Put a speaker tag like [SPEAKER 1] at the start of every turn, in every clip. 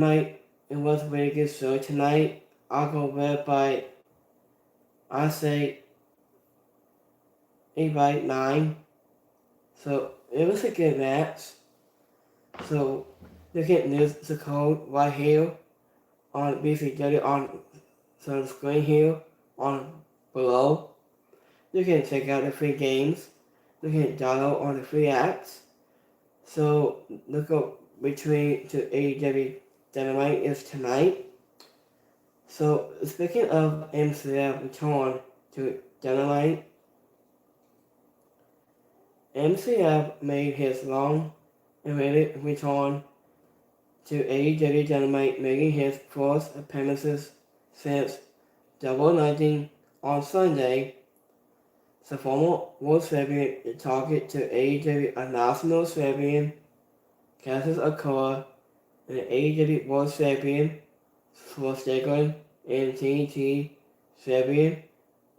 [SPEAKER 1] Mike, it was a really good show tonight. I'll go red by, I say, 8 by 9. So it was a good match. So you can use the code right here on BCW on the screen here on below. You can check out the free games. You can download all the free apps. So look up between to AEW Dynamite is tonight. So speaking of MCF return to Dynamite, MCF made his long-awaited return to AEW Dynamite, making his first appearances since Double Nighting on Sunday. The former World Champion target to AEW National Champion Cassius Okada and the AEW World Champion for Strickland and TNT Champion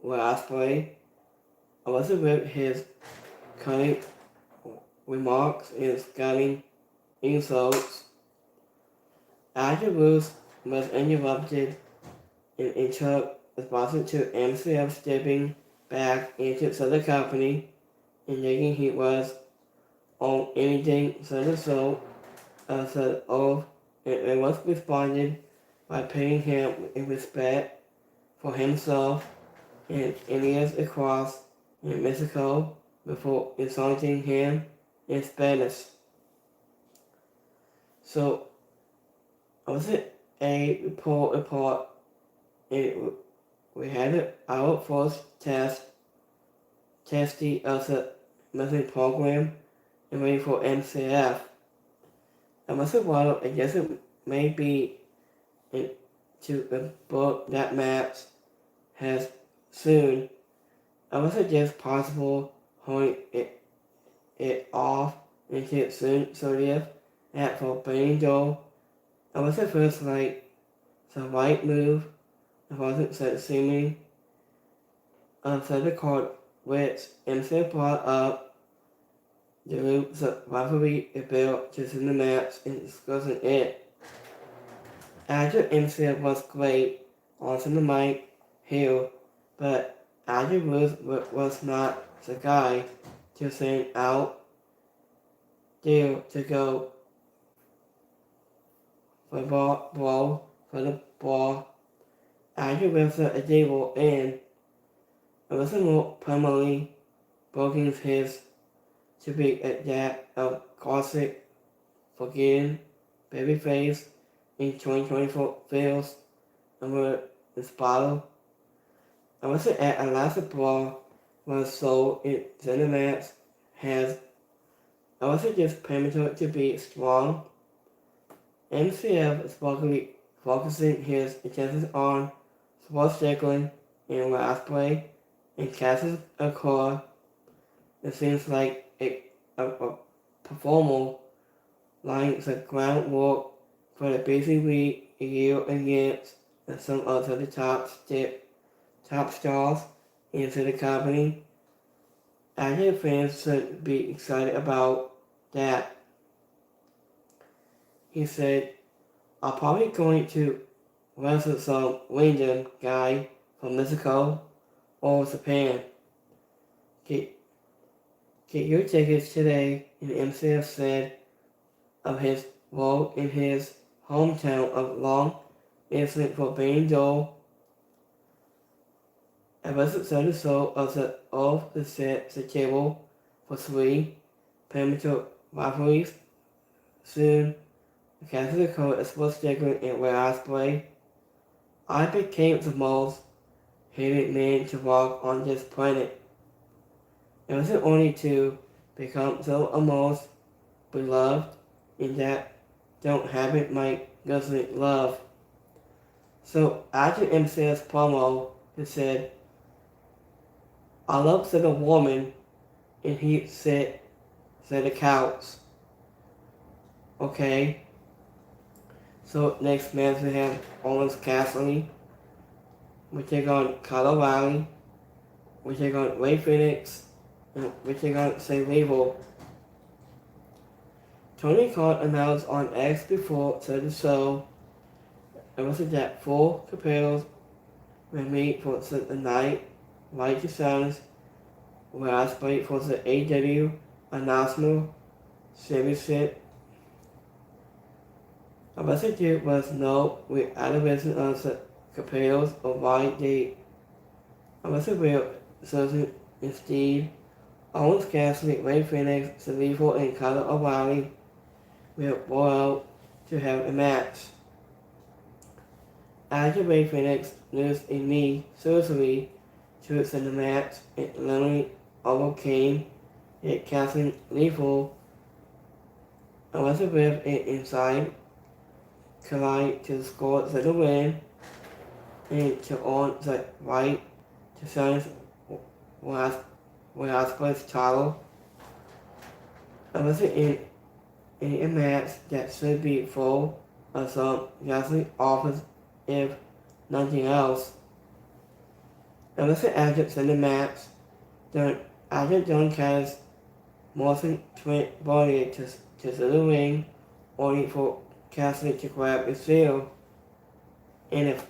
[SPEAKER 1] Ospreay. Also with his cunning remarks and scathing insults. After Bruce was interrupted and responded to MCF stepping back into the company and thinking he was on anything so the soul of the oath, and it was responded by paying him in respect for himself and Indians across in Mexico before insulting him in Spanish. So, was it a report, and we had our first testing of the message program and waiting for MCF. I must have I guess it may be to the book that match has soon. I must suggest possible holding it off until soon 30th at Forbidden Door. I was at first like the right move. It wasn't so seeming unsaid the card which MCF brought up the loop the rivalry it built to in the match and discussing it. After MCF was great on the mic here, but Andrew was not the guy to send out there to go for the ball. Andrew was a table in. It was more primarily booking his to be a that of classic forgetting babyface in 2024 feels over this bottle. I was at a last brawl was so in Cinemats has I was just premature to be strong. MCF is focusing his attention on sports tackling and Ospreay and Cassius Okada. It seems like a performer laying the groundwork for the BCW year against some of the top stars into the company. I think fans should be excited about that. He said, I'm probably going to wrestle some random guy from Mexico or Japan. Get your tickets today, and MCF said of his role in his hometown of Long Island for being Joel. I was so the soul of the set the table for 3 premature rivalries. Soon, the Catholic Code is sports sticker and where I play. I became the most hated man to walk on this planet. It wasn't only to become so most beloved in that don't have it my doesn't love. So after MC's promo, he said, I love said a woman, and he said the couch. Okay. So next match we have Owens Cassidy. We take on Kyle O'Reilly. We take on Ray Phoenix. And we take on Say Label. Tony Khan announced on X before the show It was that 4 competitors were made for the night, like the Suns, where I played for the AEW National Championship. A message was no with animation of the competitors or why they a message with Susan and Steve, Owens Cassidy, Ray Phoenix, Salivo, and Kyle O'Reilly will go out to have a match. After Ray Phoenix loses a knee surgery to send the match, it literally overcame it, casting lethal Elizabeth inside collide to score the win and to earn the right to challenge Velasquez's title. Elizabeth in a match that should be full of some wrestling offers if nothing else. Elizabeth entered in the match, then after John Cass motion Trent body to the ring, only for Cassidy to grab his shield and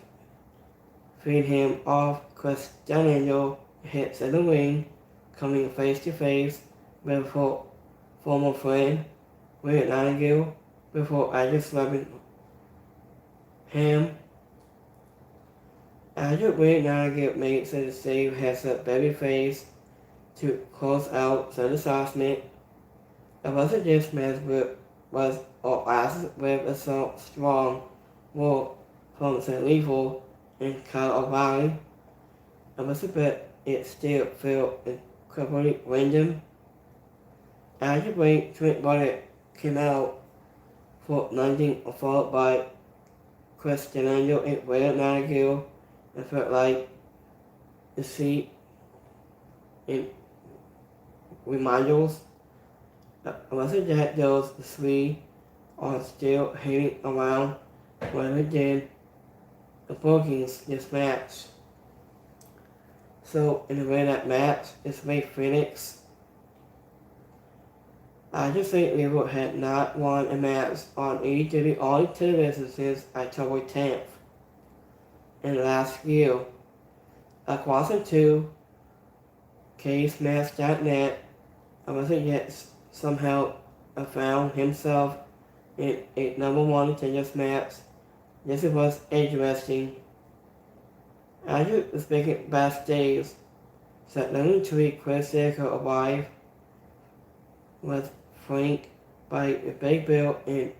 [SPEAKER 1] feed him off. Chris D'Angelo hits the ring, coming face to face with her former friend, Ray Nightingale, before Edge slapping him. After Ray Nightingale makes the save, has a babyface to close out the assessment. It wasn't just match was or last with a strong work from the Lethal and Kyle O'Reilly. It was a bit it still felt incredibly random. After break, Trent Barrett came out for nothing, followed by Chris D'Angelo and Ray Nightingale. It felt like the seat in reminders. Wasn't that those three are still hanging around rather than the bookings this match. So in the way that match is Ray Phoenix. I just think Liverpool had not won a match on AEW on television since October 10th in last year. According to CaseMatch.net, I wasn't yet somehow found himself in a number 1 tennis match. This was interesting. After speaking backstage, that little tweet Chris Jericho arrived was flanked by a Big Bill and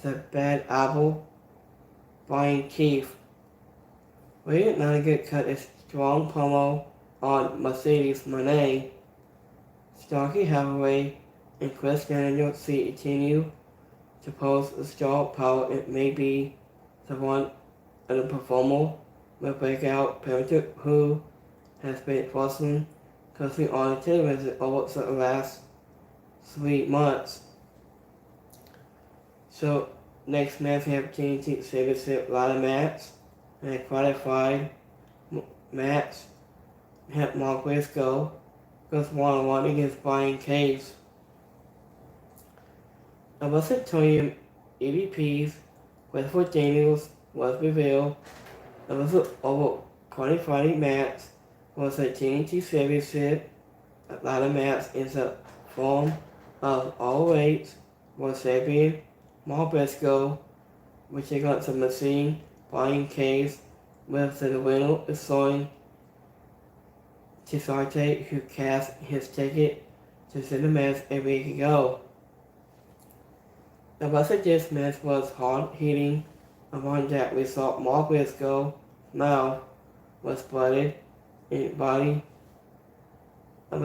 [SPEAKER 1] the Bad Apple, Brian Keith. Ray Nightingale cut a strong promo on Mercedes Moné. Starkey Hathaway and Chris Daniel continue to pose a star power. It may be the one of the performer will break out Panther who has been forcing closely on television over the last 3 months. So next match we have TNT Championship ladder match and a qualified match. We have Mark Briscoe goes 1-on-1 against Brian Cage. A Western EVPs Westford Daniels was revealed. It was an over qualifying match was a TNT Championship ladder match in the form of all weights was champion Mark Briscoe, which got the machine Brian Cage with the winner showing Tisarte, who cast his ticket to see the match a week ago. The rest of this match was hard hitting. Upon that we saw Mark Briscoe's mouth was blooded in body. When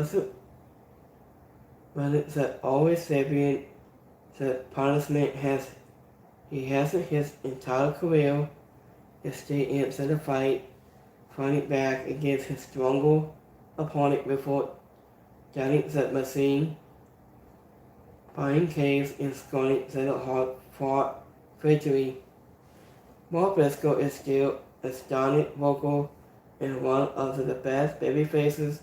[SPEAKER 1] it's always champion, the punishment has his entire career is stay into the fight, fighting back against his stronger opponent before getting the machine. Brian Cage is scoring the hard-fought victory. Mark Briscoe is still a stunning vocal and one of the best babyfaces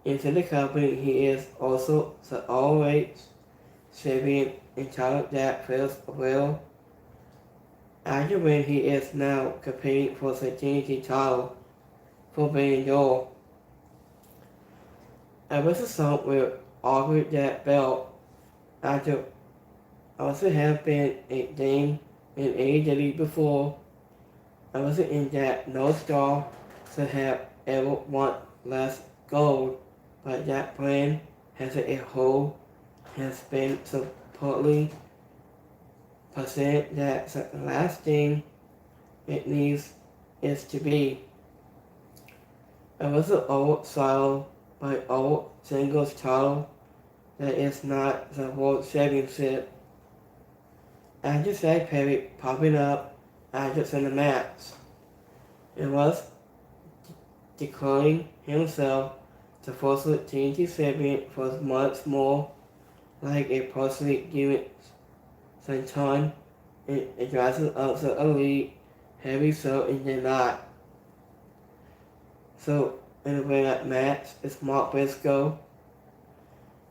[SPEAKER 1] in the company. He is also the all-weight champion and talent that feels well After when he is now competing for the TNT title for being Joel. Ever since some will argue that belt after also have been a game in AEW before. I wasn't in that no star should have ever want less gold, but that brand as a whole has been supposedly percent that the last thing it needs is to be. It was an old style by old singles title that is not the World Championship. After Zach Perry popping up after in the match, it was declaring himself the first TNT champion for much more like a personally given Santon and addresses of the elite heavy so in the not. So in the way that match is Mark Briscoe.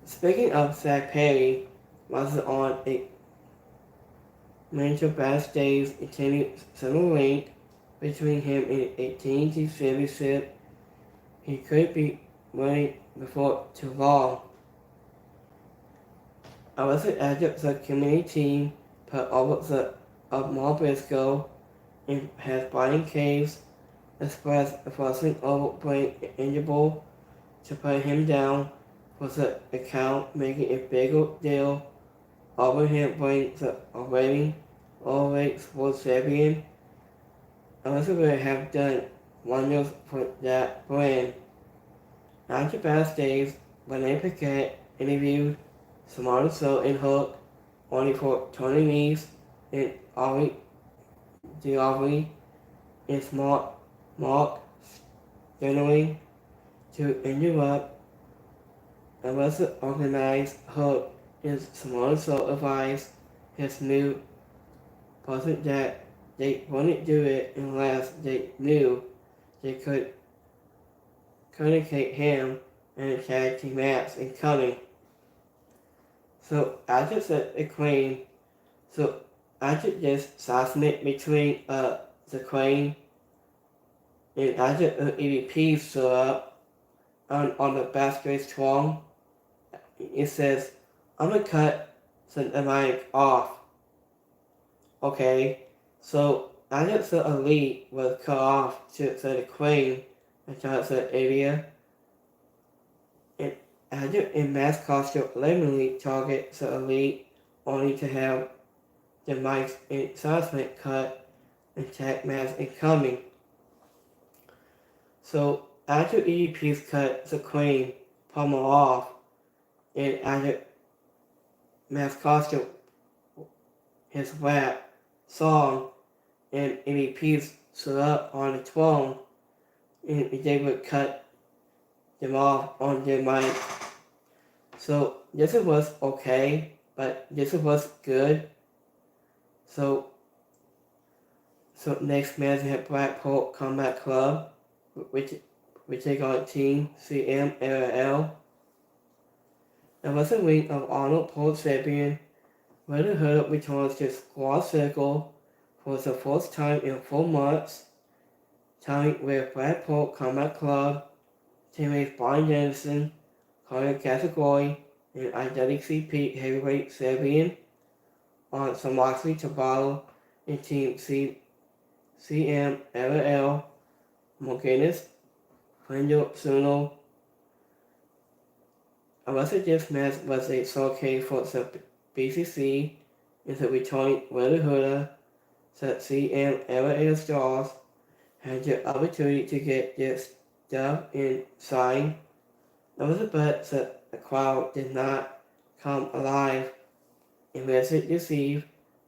[SPEAKER 1] Speaking of Zach Perry, was on a mental backstage attending some link between him and a TNT championship. He could be winning before too long. I was at the community team put over the of Mark Briscoe and has Brian Caves expressed a fussing over being eligible to put him down for the account, making a bigger deal over him being the already always sports champion. Elizabeth have done wonders for that brand. After backstage, Renee Paquette interviewed Samara So and Hook only for Tony Nese and Ari Diavri and Mark Generally to interrupt Elizabeth organized Hook and Samara So advised his new person that they wouldn't do it unless they knew they could communicate him and a tag team match incoming. So after the Queen, so after this assessment between the Queen and after the EVP show up on the backstage strong, it says, I'm gonna cut the mic off. Okay, so after the Elite was cut off to the Queen and the area, and after in mass costume eliminately target the Elite only to have the mics and assessment cut and tag match incoming. So after EDP's cut the Queen pummel off and after mass costume his rap song and EDP's stood up on the throne and they would cut them off on their mic. So this was okay, but this was good. So next match we have Blackpool Combat Club, which they got Team CMLL. There was a week of Arnold Pole Champion. Red Hood returns to Squad Circle for the first time in 4 months, tying with Blackpool Combat Club, teammates Brian Dennison, Carter Category, and IWCP Heavyweight Champion on some Moxley Tabalo and Team CMLL, Morganis, Fernando Suno. Unless this match was a showcase for the BCC and the returning Red Hood, the CMLL stars had the opportunity to get their stuff and sign. But the crowd did not come alive and was deceived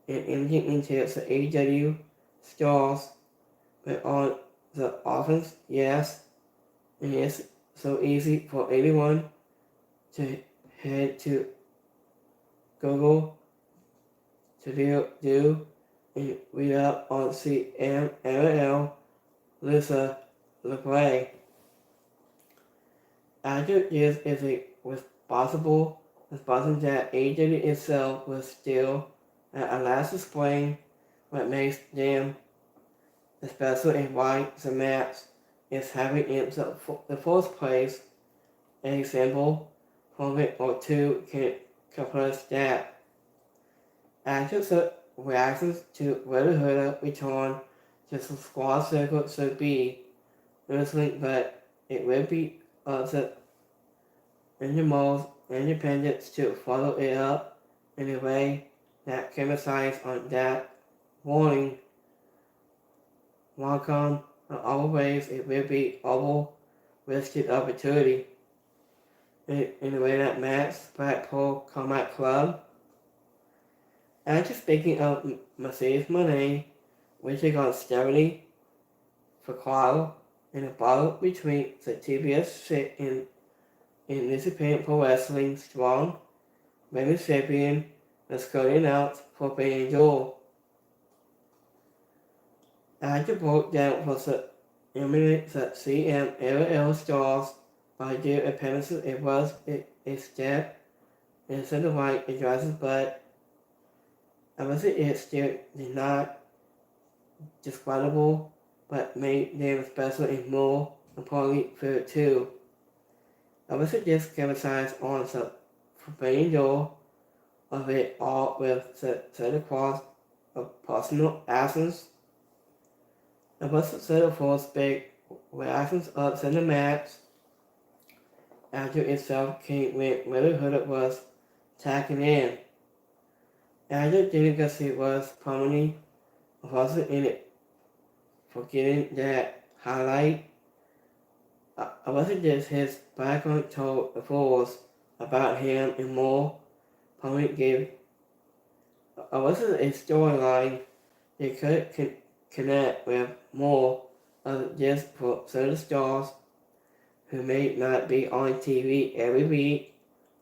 [SPEAKER 1] and ending into the AEW stars. But on the offense, yes, it is so easy for anyone to head to Google to do and read up on CMLL Lisa LeBray. After this is a responsible that AEW itself was still at a last spring what makes them special and why the match is having in the first place. An example from it or two can compress that. Actors' reactions to whether her return to the squad circle should be wrestling, but it will be up to most independents to follow it up in a way that capitalizes on that warning. Welcome in other ways it will be over wasted opportunity. In a way that Matt's Blackpool Combat Club. After speaking of Mercedes Monet, which is on 70 for Quaddle in a battle between the TBS sit in Independent Pro Wrestling Strong, women's champion was going out for being Joel. After broke down for the imminent that CM LL stars by their appearances, it was a step instead of like it dries his butt. Obviously it still did not describable, but made them special and more importantly fair too. Obviously this capitalized on the forbidden door of it all with the Santa Claus of personal absence. Obviously Santa Claus big reactions up in the match after itself came when Little Hood was tacking in. After Delicacy was prominently wasn't in it, forgetting that highlight. I wasn't just his background told the fools about him and more prominent gave. I wasn't a storyline they could connect with more than just for certain stars who may not be on TV every week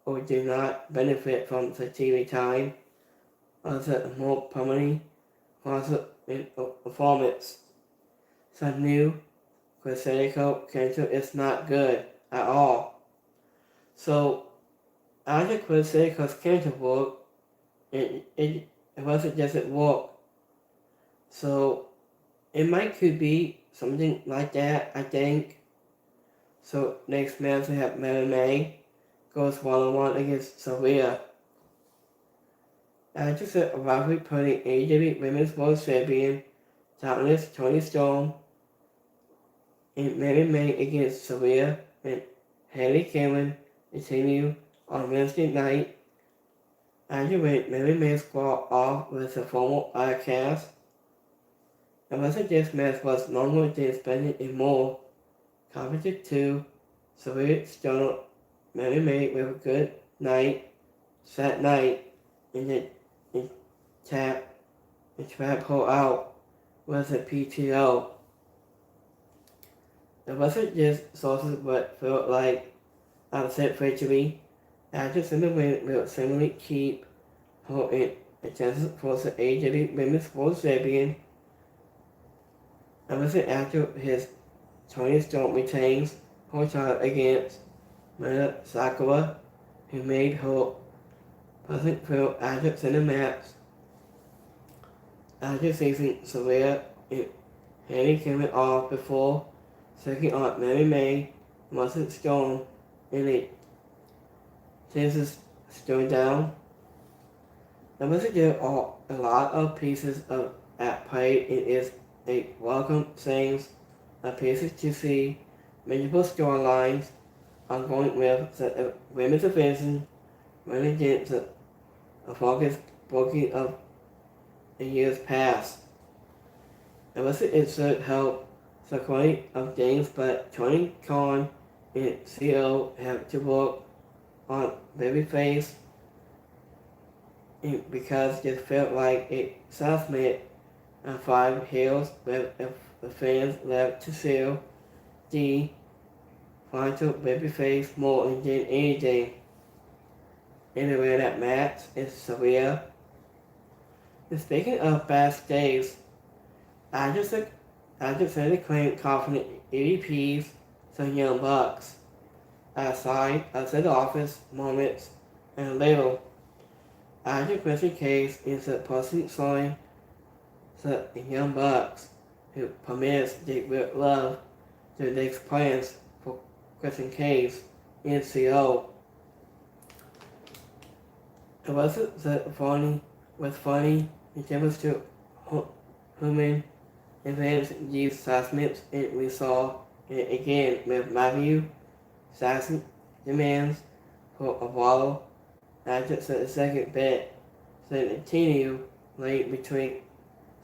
[SPEAKER 1] or do not benefit from the TV time of the more permanent performance. Some new Quasarico cancer is not good at all. So after Quasarico's cancer work, it wasn't just at work. So it might could be something like that, I think. So next match we have Mary May goes 1-on-1 against Sylvia. After the rivalry putting AEW Women's World Champion Doubtless Tony Storm and Mary May against Sylvia and Haley Cameron continue on Wednesday night. After when Mary May squad off with the formal podcast. The rest of this match was longer than spending a more competent two. Sylvia started Mary May with a good night that night and then tap her out with a PTO. It wasn't just sources but felt like upset victory. After Cinnamon will similarly keep her in attendance for the AEW Women's World Champion. Obviously after his Tony Storm retains her title against Meta Sakura, who made her present for after in the match. After season Sylvia and Haley came off before second on Mary May wasn't Storm in a Texas stood down. Obviously there are a lot of pieces at play. It is a welcome things pieces to see multiple storylines ongoing with the women's division running against the focus booking of the years past. Obviously it should help the quality of things, but Tony Khan and CEO have to work on babyface because it felt like a self-made and 5 heels with the fans left to seal the final babyface more than anything. Anyway, that match is surreal. And speaking of backstage, I just said to claim confident EVPs some young bucks outside of the office moments and little. After Christian Case is a person showing the Young Bucks, who permits Dick with Love to make plans for Christian Cage NCO. It wasn't that funny it was to human events use assessments, and we saw it again with Matthew Sassy demands for a while after the second bet that continue late between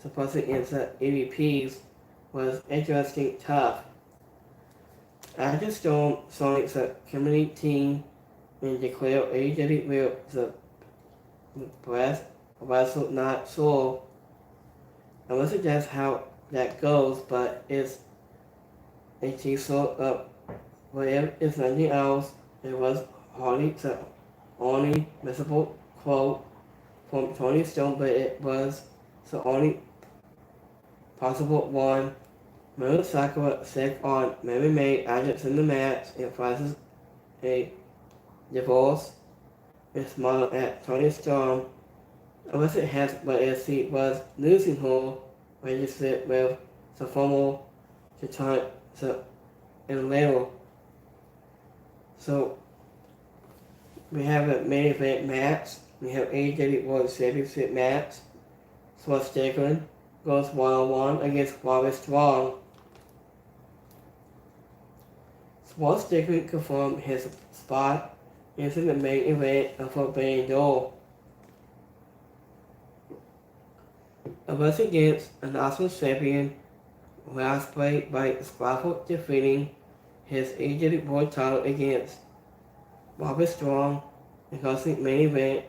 [SPEAKER 1] supposedly and the EVPs was interesting tough. After Storm Sonic's community team and declared AEW will the breast wrestle not sore. I will suggest how that goes, but it's a teaser of whatever is nothing else. It was hardly the only visible quote from Tony Storm, but it was the only possible one. Miro Sakura sick on Mary May adjuncts in the match and faces a divorce and smiled at Tony Storm. Unless it has, but as he was losing her, registered with the formal to time the and label. So we have a main event match. We have AEW World Championship match. Swerve Strickland goes 1-on-1 against Robert Strong. Swerve Strickland confirmed his spot into the main event of Forbidden Door. It was against an National Champion last played by Scrapple defeating his AEW World title against Robert Strong. The closing main event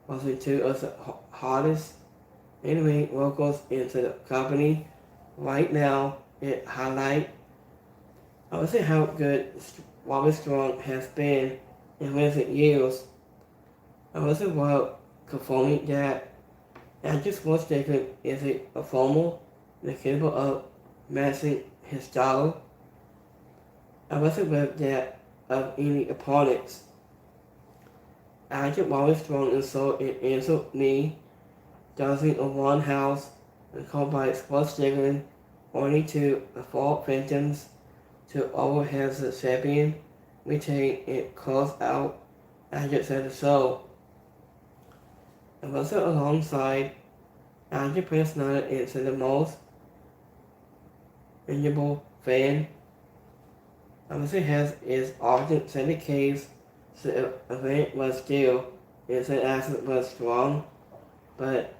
[SPEAKER 1] was in two of the hardest in-ring workers into the company. Right now, it highlights I would say how good Robert Strong has been in recent years. I was about confirming that Andrew Schwarzenegger is a formal and capable of matching his style. I wasn't aware that of any opponents. Andrew Robert Strong insulted and answered me, dozing of one house and called by Schwarzenegger only to afford Phantoms to overhead the champion, retain and close out Andrew said so. It was alongside Andrew personality into the most enjoyable fan. Obviously has is often said the case, the event was still, its accent was strong, but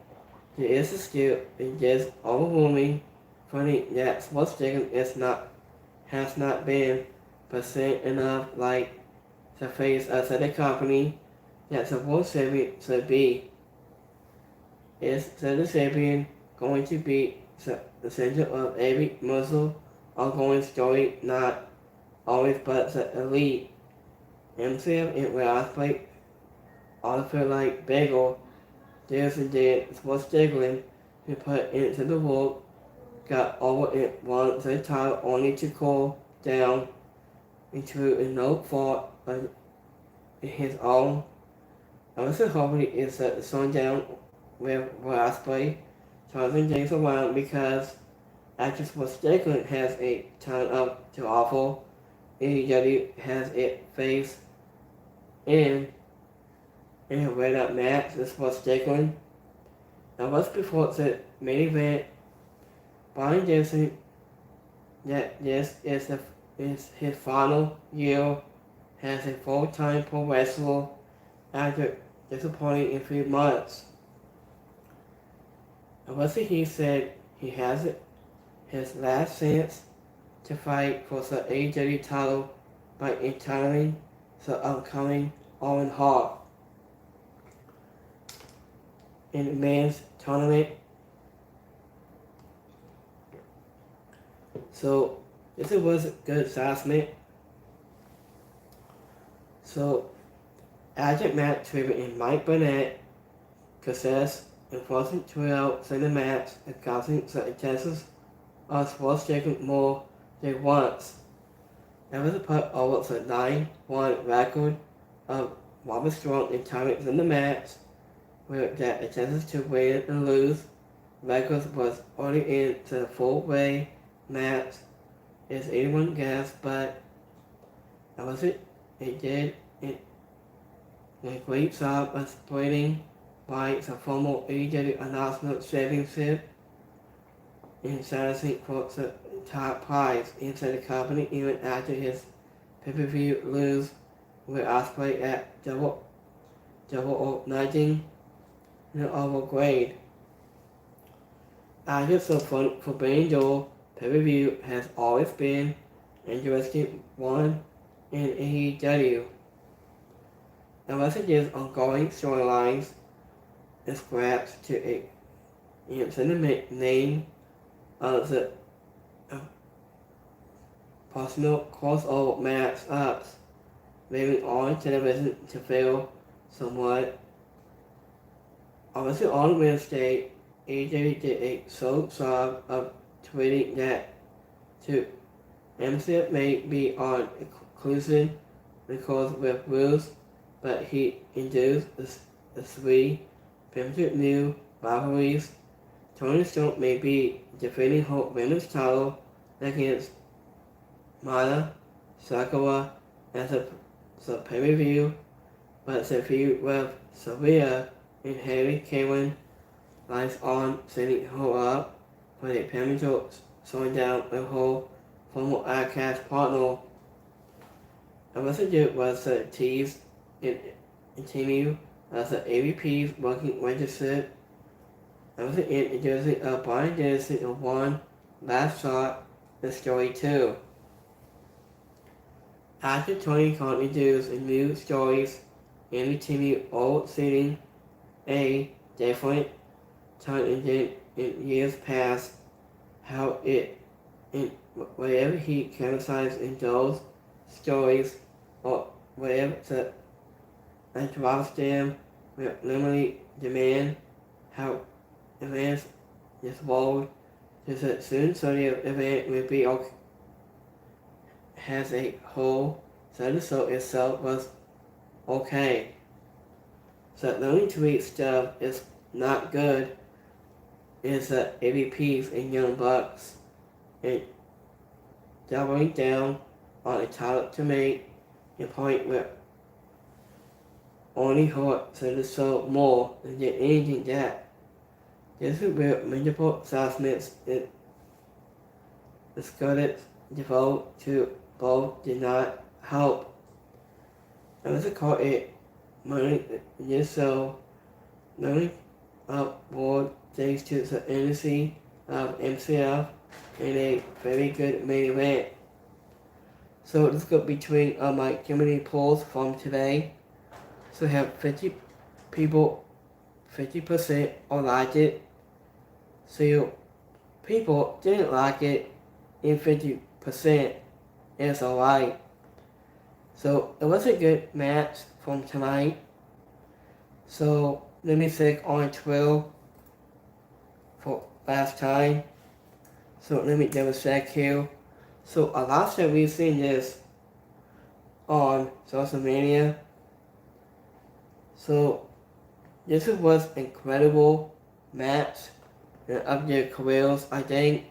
[SPEAKER 1] there is still just overwhelming funny that sports chicken has not been percent enough like the face of the company that the world champion should be. Is the champion going to be the center of every muscle ongoing story, not always but the elite? MCF and Osprey all feel like bagel. There's a dead sports jiggling who put into the work, got over it once the title only to cool down into a no fault of his own. I was hoping is the sundown with Osprey turning things around because actress was Strickland has a ton of to offer. AEW has it face in a red up match. This was Strickland. Now was before the main event. Brian Dempsey that this is his final year as a full-time pro wrestler after disappointing in 3 months. Obviously he said he has his last chance to fight for the AEW title by entering the upcoming Owen Hart in the men's tournament. So this was a good assessment. So Agent Matt Trevor and Mike Burnett possess enforcing 12 in the match and causing the chances of sports taking more than once. That was a part over the 9-1 record of Robert Strong and Tyrants in the match, with that chances to win and lose Records was already into the full-way match. It's 81 guests, but that was it. It did a great job of spreading by the formal AEW announcement championship and establishing for the top prize inside the company even after his pay-per-view lose with Ospreay at double or nothing in the overgrade. After the Forbidden Door pay-per-view has always been interesting one in AEW. The messages ongoing storylines is grabbed to a intimate name of the possible crossover match-ups, leaving on television to feel somewhat. Obviously on Wednesday, AEW did a sole job of tweeting that to MCF may be on exclusive because with Bruce, but he induced the three potential new rivalries. Tony Storm may be defending her women's title against Maya Sakura as a pay-per-view, but the feud with Sylvia and Harry Kane lies on setting her up for a potential showdown with her former Outcast partner. The message was to tease and continue as the AVP's working registered. I was introducing a Brian Dennison in one last shot, the story 2. After Tony Khan introduced new stories and continue old setting a different time in years past, how it in whatever he capitalized in those stories or whatever that drops them with limited demand, how events this world just a soon so the event will be okay has a whole, so the show itself was okay. So the only tweet stuff is not good is the AVPs and Young Bucks and doubling down on a title to make a point where only hurt to the show more than did anything that. This is where multiple assessments is discarded devote to both did not help. I was call it money this show learning upward thanks to the energy of MCF and a very good main event. So let's go between my community polls from today. So we have 50 people, 50% all liked it. So people didn't like it and 50% is alright. So it was a good match from tonight. So let me click on 12 for last time. So let me double check here. So a lot of we've seen this on social media. So this was incredible match of their careers, I think.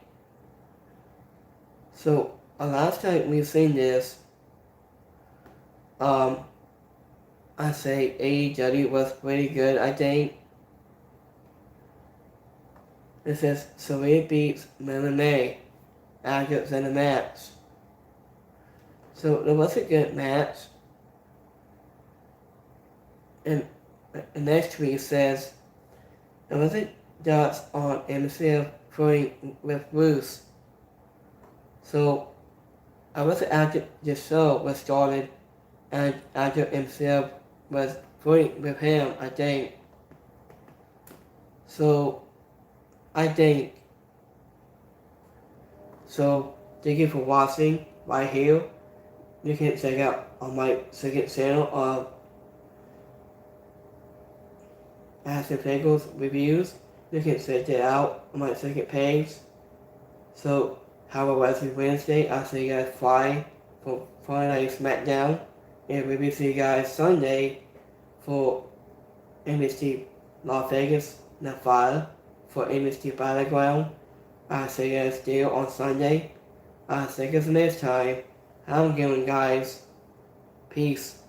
[SPEAKER 1] So a lot of time we've seen this. I say AEW was pretty good, I think. This is Saraya beats May after the match. So it was a good match. And the next tweet says, it wasn't just on MCF flirting with Bruce. So I wasn't after the show was started and after MCF was flirting with him, I think. So I think. So thank you for watching right here. You can check out on my second channel of Aston Pickles reviews. You can check it out on my second page. So have a Wrestling Wednesday. I'll see you guys Friday for Friday Night SmackDown. And we will see you guys Sunday for NXT Las Vegas, Nevada for NXT Battleground. I say yes there on Sunday. I think it's next time. I'm giving guys. Peace.